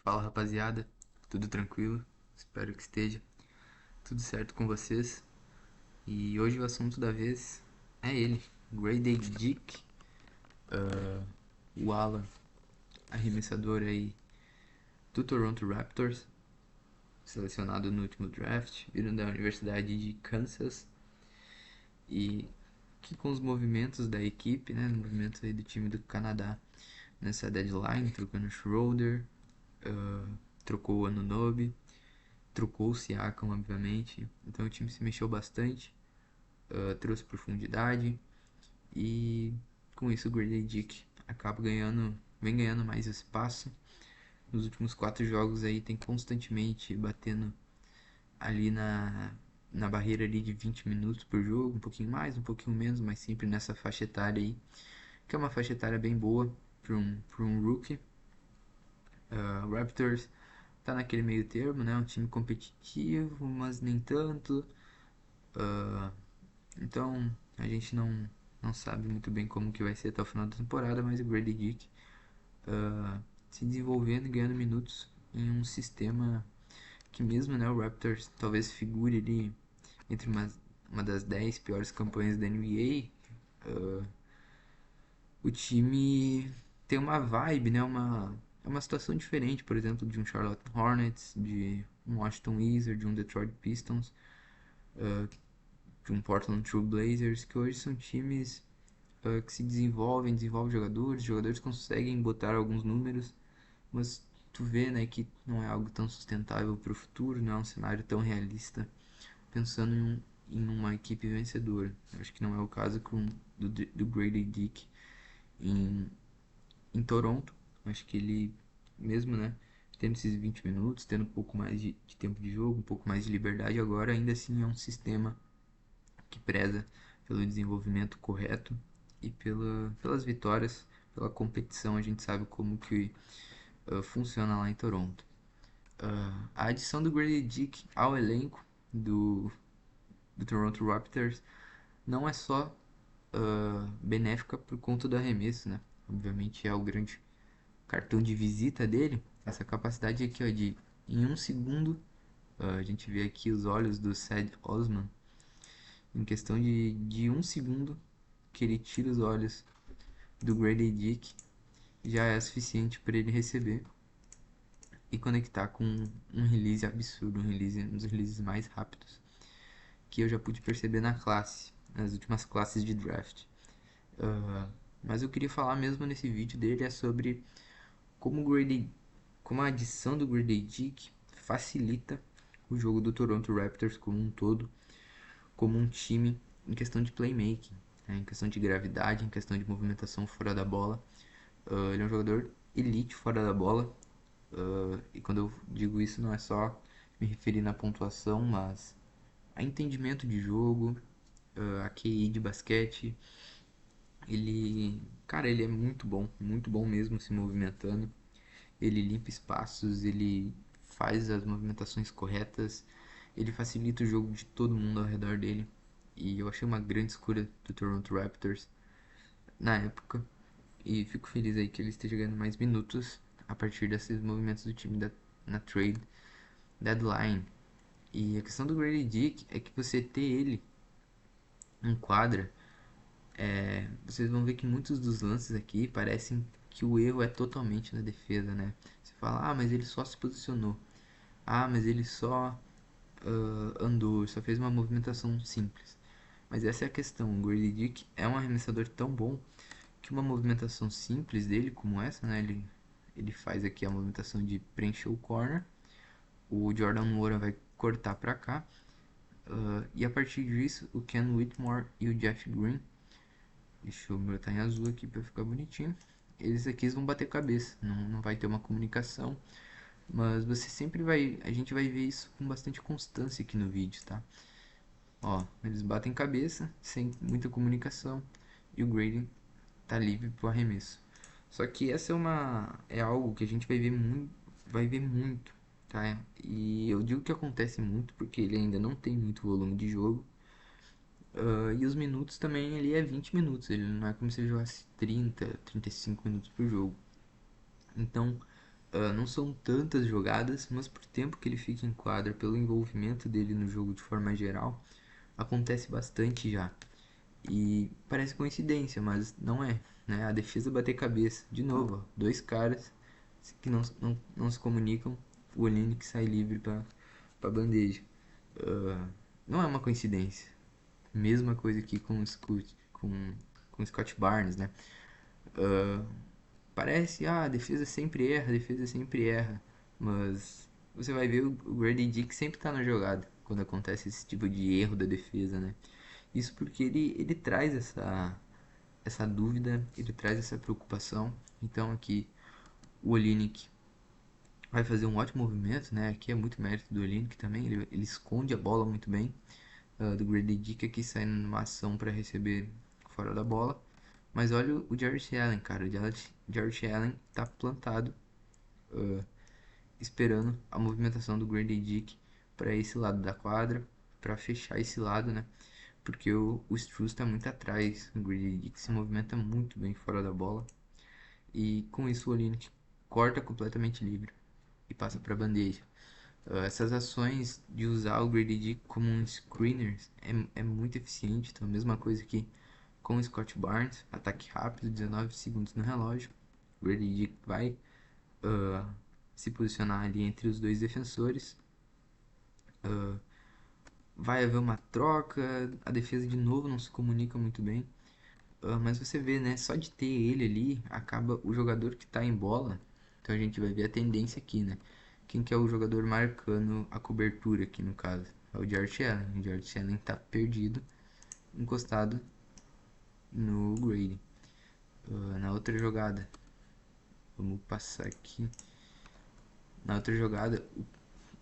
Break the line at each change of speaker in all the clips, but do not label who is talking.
Fala rapaziada, tudo tranquilo? Espero que esteja tudo certo com vocês. E hoje o assunto da vez é ele, Grady Dick, o ala arremessador aí do Toronto Raptors, selecionado no último draft, vindo da Universidade de Kansas e que com os movimentos da equipe, né, os movimentos aí do time do Canadá nessa deadline, trocando Schroeder, trocou o Anunoby, trocou o Siakam, obviamente. Então o time se mexeu bastante, trouxe profundidade e com isso o Grady Dick acaba ganhando, vem ganhando mais espaço. Nos últimos 4 jogos aí tem constantemente batendo ali na barreira ali de 20 minutos por jogo, um pouquinho mais, um pouquinho menos, mas sempre nessa faixa etária aí, que é uma faixa etária bem boa para um rookie. Raptors tá naquele meio termo, né? Um time competitivo, mas nem tanto. Uh, então a gente não sabe muito bem como que vai ser até o final da temporada, mas o Grady Dick se desenvolvendo e ganhando minutos em um sistema que mesmo, né, o Raptors talvez figure ali entre uma das 10 piores campanhas da NBA. O time tem uma vibe, né, é uma situação diferente, por exemplo, de um Charlotte Hornets, de um Washington Wizards, de um Detroit Pistons, de um Portland Trail Blazers, que hoje são times que se desenvolvem jogadores, jogadores conseguem botar alguns números, mas tu vê, né, que não é algo tão sustentável para o futuro, não é um cenário tão realista, pensando em uma equipe vencedora. Eu acho que não é o caso do Grady Dick em, em Toronto. Eu acho que ele, mesmo, né, tendo esses 20 minutos, tendo um pouco mais de tempo de jogo, um pouco mais de liberdade agora, ainda assim é um sistema que preza pelo desenvolvimento correto e pelas vitórias, pela competição. A gente sabe como que funciona lá em Toronto. A adição do Grady Dick ao elenco do, do Toronto Raptors não é só benéfica por conta do arremesso, né? Obviamente é o grande cartão de visita dele, essa capacidade aqui, ó, de em um segundo, a gente vê aqui os olhos do Ced Osman, em questão de um segundo que ele tira os olhos do Grady Dick, já é suficiente para ele receber e conectar com um release absurdo, um dos releases mais rápidos que eu já pude perceber na classe, nas últimas classes de draft. Mas eu queria falar mesmo nesse vídeo dele é sobre como como a adição do Grady Dick facilita o jogo do Toronto Raptors como um todo, como um time em questão de playmaking, né, em questão de gravidade, em questão de movimentação fora da bola. Ele é um jogador elite fora da bola. E quando eu digo isso, não é só me referir na pontuação, mas a entendimento de jogo, a QI de basquete. Ele, cara, ele é muito bom mesmo se movimentando. Ele limpa espaços, ele faz as movimentações corretas, ele facilita o jogo de todo mundo ao redor dele. E eu achei uma grande escolha do Toronto Raptors na época. E fico feliz aí que ele esteja ganhando mais minutos a partir desses movimentos do time na trade deadline. E a questão do Grady Dick é que você ter ele em quadra, vocês vão ver que muitos dos lances aqui parecem que o erro é totalmente na defesa, né? Você fala, ah, mas ele só se posicionou. Ah, mas ele só andou, só fez uma movimentação simples. Mas essa é a questão. O Grady Dick é um arremessador tão bom que uma movimentação simples dele, como essa, né? Ele faz aqui a movimentação de preencher o corner. O Jordan Moura vai cortar para cá. E a partir disso, o Ken Whitmore e o Jeff Green, deixa eu botar em azul aqui para ficar bonitinho. Eles aqui vão bater cabeça, não vai ter uma comunicação, mas você sempre vai, a gente vai ver isso com bastante constância aqui no vídeo, tá? Ó, eles batem cabeça, sem muita comunicação, e o Grady tá livre pro arremesso. Só que essa é algo que a gente vai ver muito, tá? E eu digo que acontece muito porque ele ainda não tem muito volume de jogo. E os minutos também ele é 20 minutos, ele não é como se ele jogasse 30, 35 minutos por jogo. Então, Não são tantas jogadas, mas por tempo que ele fica em quadra, pelo envolvimento dele no jogo de forma geral, acontece bastante já. E parece coincidência, mas não é, né? A defesa bater cabeça. De novo, ó, dois caras que não se comunicam. O Olynyk sai livre para bandeja. Não é uma coincidência. Mesma coisa aqui com o com o Scott Barnes, né? Parece, a defesa sempre erra. Mas você vai ver o Grady Dick sempre tá na jogada quando acontece esse tipo de erro da defesa, né? Isso porque ele traz essa dúvida, ele traz essa preocupação. Então aqui o Olynyk vai fazer um ótimo movimento, né? Aqui é muito mérito do Olynyk também, ele esconde a bola muito bem. Do Grady Dick aqui saindo numa ação para receber fora da bola. Mas olha o Jarrett Allen, cara. O Jarrett Allen tá plantado, esperando a movimentação do Grady Dick para esse lado da quadra, para fechar esse lado, né? Porque o Struz está muito atrás. O Grady Dick se movimenta muito bem fora da bola. E com isso o Olynyk corta completamente livre e passa para a bandeja. Essas ações de usar o Grady Dick como um screener é muito eficiente. Então, a mesma coisa que com o Scott Barnes, ataque rápido, 19 segundos no relógio. O Grady Dick vai se posicionar ali entre os dois defensores. Vai haver uma troca, a defesa de novo não se comunica muito bem. Mas você vê, né? Só de ter ele ali, acaba o jogador que tá em bola. Então a gente vai ver a tendência aqui, né? Quem que é o jogador marcando a cobertura aqui no caso? É o Jarrett Allen. O Jarrett Allen tá perdido, encostado no Grady. Na outra jogada, vamos passar aqui. Na outra jogada,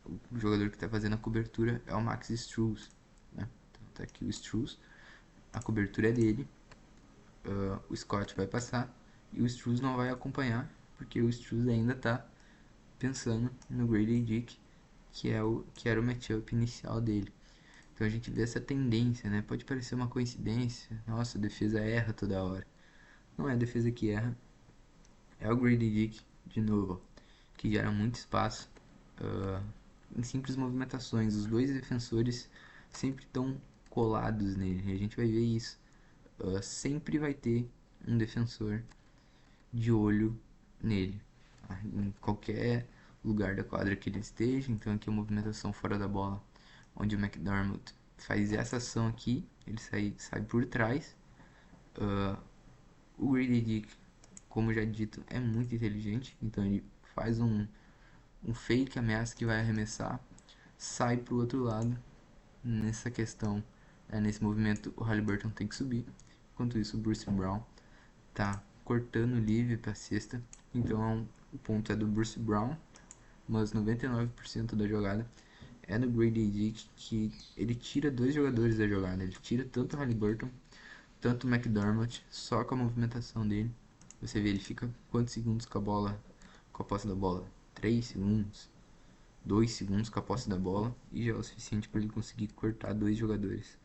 o jogador que está fazendo a cobertura é o Max Struz, né? Então tá aqui o Struz, a cobertura é dele. O Scott vai passar e o Struz não vai acompanhar, porque o Struz ainda está pensando no Grady Dick, que era o matchup inicial dele. Então a gente vê essa tendência, né? Pode parecer uma coincidência, nossa, a defesa erra toda hora. Não é a defesa que erra, é o Grady Dick, de novo, que gera muito espaço em simples movimentações. Os dois defensores sempre estão colados nele, e a gente vai ver isso. Sempre vai ter um defensor de olho nele, em qualquer lugar da quadra que ele esteja. Então aqui a movimentação fora da bola, onde o McDermott faz essa ação aqui, ele sai por trás. O Grady Dick, como já dito, é muito inteligente, então ele faz um fake ameaça que vai arremessar, sai pro outro lado. Nessa questão, nesse movimento, o Haliburton tem que subir. Enquanto isso, o Bruce Brown tá cortando livre para cesta. Então o ponto é do Bruce Brown, mas 99% da jogada é do Grady Dick, que ele tira dois jogadores da jogada. Ele tira tanto o Haliburton, tanto o McDermott, só com a movimentação dele. Você vê, ele fica quantos segundos com a bola, com a posse da bola? 3 segundos, 2 segundos com a posse da bola, e já é o suficiente para ele conseguir cortar dois jogadores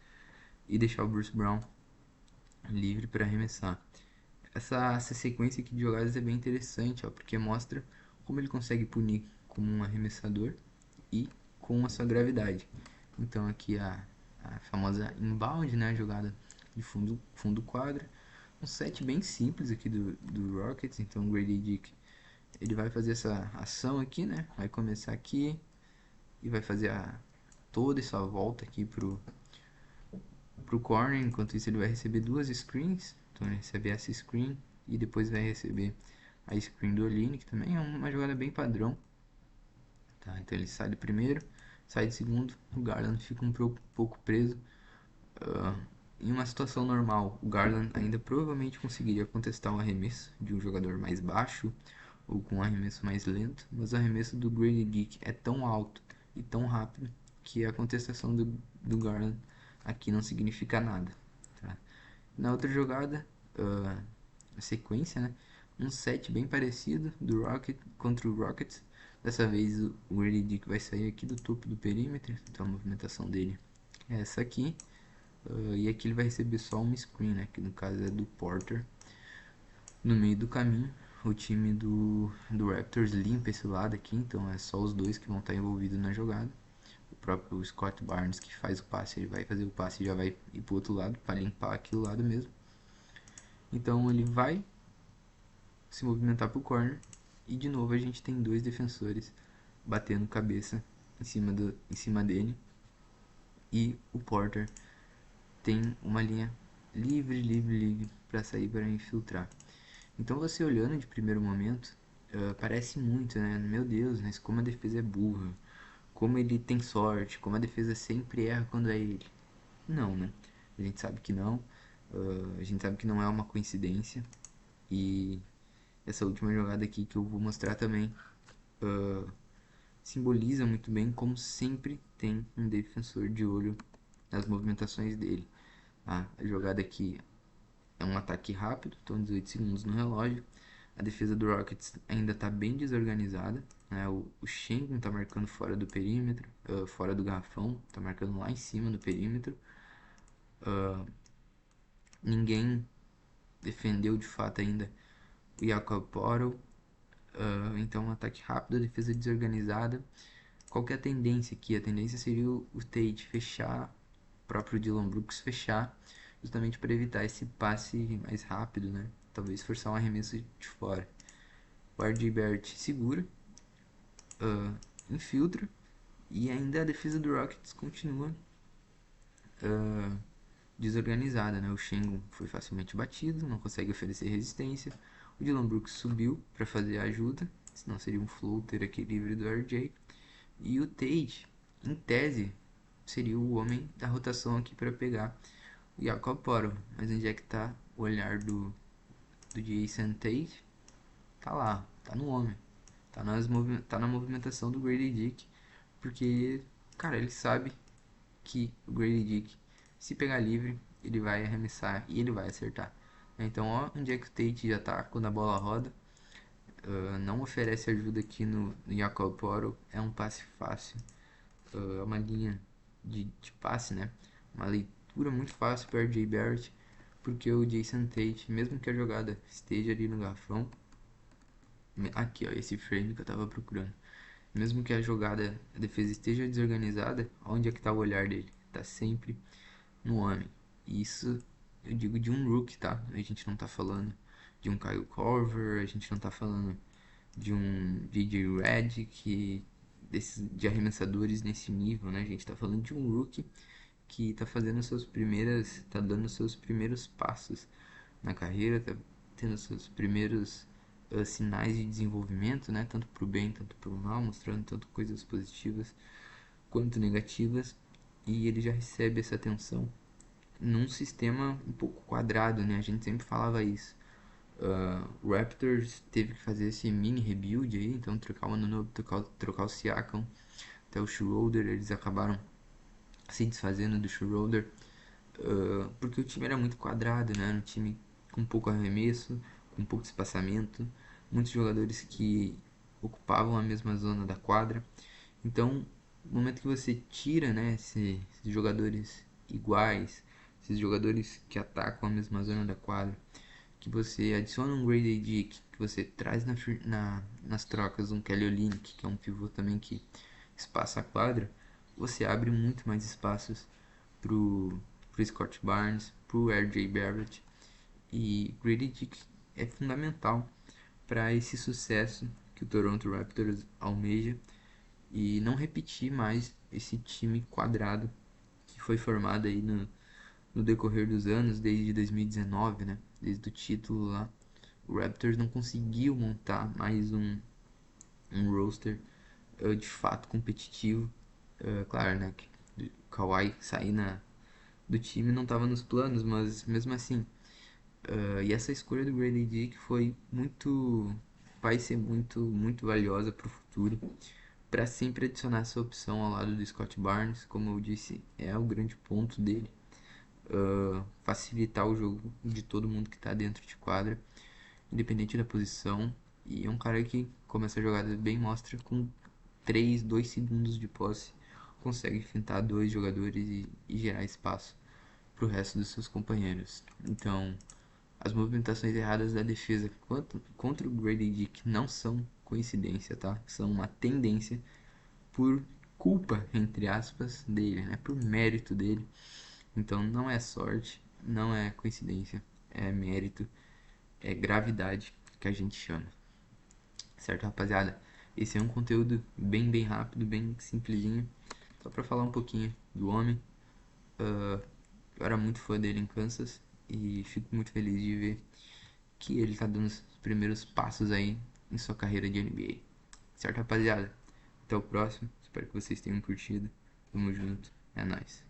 e deixar o Bruce Brown livre para arremessar. Essa sequência aqui de jogadas é bem interessante, ó, porque mostra como ele consegue punir como um arremessador e com a sua gravidade. Então aqui a famosa inbound, né, a jogada de fundo quadra. Um set bem simples aqui do Rockets. Então o Grady Dick, ele vai fazer essa ação aqui, né, vai começar aqui e vai fazer toda essa volta aqui pro corner. Enquanto isso ele vai receber duas screens. Então ele recebe essa screen e depois vai receber a screen do Olynyk, que também é uma jogada bem padrão. Tá, então ele sai de primeiro, sai de segundo, o Garland fica um pouco preso. Em uma situação normal, o Garland ainda provavelmente conseguiria contestar um arremesso de um jogador mais baixo ou com um arremesso mais lento, mas o arremesso do Grady Dick é tão alto e tão rápido que a contestação do Garland aqui não significa nada. Tá? Na outra jogada, a sequência, né? Um set bem parecido do Rocket contra o Rockets. Dessa vez o Grady Dick vai sair aqui do topo do perímetro, então a movimentação dele é essa aqui. E aqui ele vai receber só uma screen, né? Que no caso é do Porter. No meio do caminho, o time do Raptors limpa esse lado aqui, então é só os dois que vão estar envolvidos na jogada. O próprio Scott Barnes que faz o passe, ele vai fazer o passe e já vai ir pro outro lado para limpar aquele lado mesmo. Então ele vai se movimentar pro corner e de novo a gente tem dois defensores batendo cabeça em cima dele, e o Porter tem uma linha livre para sair para infiltrar. Então você olhando de primeiro momento, parece muito, né? Meu Deus, mas como a defesa é burra, como ele tem sorte, como a defesa sempre erra quando é ele. Não, né? A gente sabe que não, a gente sabe que não é uma coincidência, e essa última jogada aqui que eu vou mostrar também simboliza muito bem como sempre tem um defensor de olho nas movimentações dele. A jogada aqui é um ataque rápido, estão 18 segundos no relógio. A defesa do Rockets ainda está bem desorganizada, né? O Schengen está marcando fora do perímetro, fora do garrafão, está marcando lá em cima do perímetro. Ninguém defendeu de fato ainda o Jakob Poeltl. Então um ataque rápido, a defesa desorganizada. Qual que é a tendência aqui? A tendência seria o Tate fechar, o próprio Dillon Brooks fechar, justamente para evitar esse passe mais rápido, né? Talvez forçar um arremesso de fora. O RJ Barrett segura, infiltra, e ainda a defesa do Rockets continua desorganizada, né? O Schengen foi facilmente batido, não consegue oferecer resistência. O Dillon Brooks subiu para fazer a ajuda, senão seria um floater aqui livre do RJ. E o Tate, em tese, seria o homem da rotação aqui para pegar o Jakob Poeltl. Mas onde é que tá o olhar do Jason Tate? Tá lá, tá no homem. Tá na movimentação do Grady Dick. Porque, cara, ele sabe que o Grady Dick, se pegar livre, ele vai arremessar e ele vai acertar. Então, ó, onde é que o Tate já tá quando a bola roda. Não oferece ajuda aqui no Jakob Poeltl. É um passe fácil. É uma linha de passe, né? Uma leitura muito fácil para o RJ Barrett. Porque o Jason Tate, mesmo que a jogada esteja ali no garrafão, aqui ó, esse frame que eu tava procurando. Mesmo que a defesa esteja desorganizada, onde é que tá o olhar dele? Tá sempre no homem. E isso eu digo de um rookie, tá? A gente não tá falando de um Kyle Korver, a gente não tá falando de um J.J. Redick, de arremessadores nesse nível, né? A gente tá falando de um rookie que tá tá dando seus primeiros passos na carreira, tá tendo seus primeiros sinais de desenvolvimento, né? Tanto pro bem, tanto pro mal, mostrando tanto coisas positivas quanto negativas, e ele já recebe essa atenção num sistema um pouco quadrado, né? A gente sempre falava isso. O Raptors teve que fazer esse mini rebuild aí, então trocar o Anunoby, trocar o Siakam, até o Schroeder, eles acabaram se desfazendo do Schroeder, porque o time era muito quadrado, né? Um time com pouco arremesso, com pouco espaçamento, muitos jogadores que ocupavam a mesma zona da quadra. Então, no momento que você tira, né, esses jogadores iguais, esses jogadores que atacam a mesma zona da quadra, que você adiciona um Grady Dick, que você traz nas trocas um Kelly Olynyk, que é um pivô também que espaça a quadra, você abre muito mais espaços pro Scott Barnes, pro RJ Barrett, e Grady Dick é fundamental para esse sucesso que o Toronto Raptors almeja e não repetir mais esse time quadrado que foi formado aí no decorrer dos anos, desde 2019, né? Desde o título lá. O Raptors não conseguiu montar mais um roster de fato competitivo. Claro, né? Que o Kawhi sair do time não estava nos planos, mas mesmo assim. E essa escolha do Grady Dick foi muito. Vai ser muito valiosa para o futuro. Para sempre adicionar essa opção ao lado do Scott Barnes, como eu disse, é o grande ponto dele. Facilitar o jogo de todo mundo que está dentro de quadra, independente da posição. E é um cara que, como essa jogada bem mostra, com 2 segundos de posse, consegue fintar dois jogadores e gerar espaço para o resto dos seus companheiros. Então, As movimentações erradas da defesa contra o Grady Dick não são coincidência, tá? São uma tendência por culpa, entre aspas, dele, né? Por mérito dele. Então não é sorte, não é coincidência, é mérito, é gravidade que a gente chama. Certo, rapaziada? Esse é um conteúdo bem rápido, bem simplesinho, só pra falar um pouquinho do homem. Eu era muito fã dele em Kansas e fico muito feliz de ver que ele tá dando os primeiros passos aí em sua carreira de NBA. Certo, rapaziada? Até o próximo. Espero que vocês tenham curtido. Tamo junto. É nóis.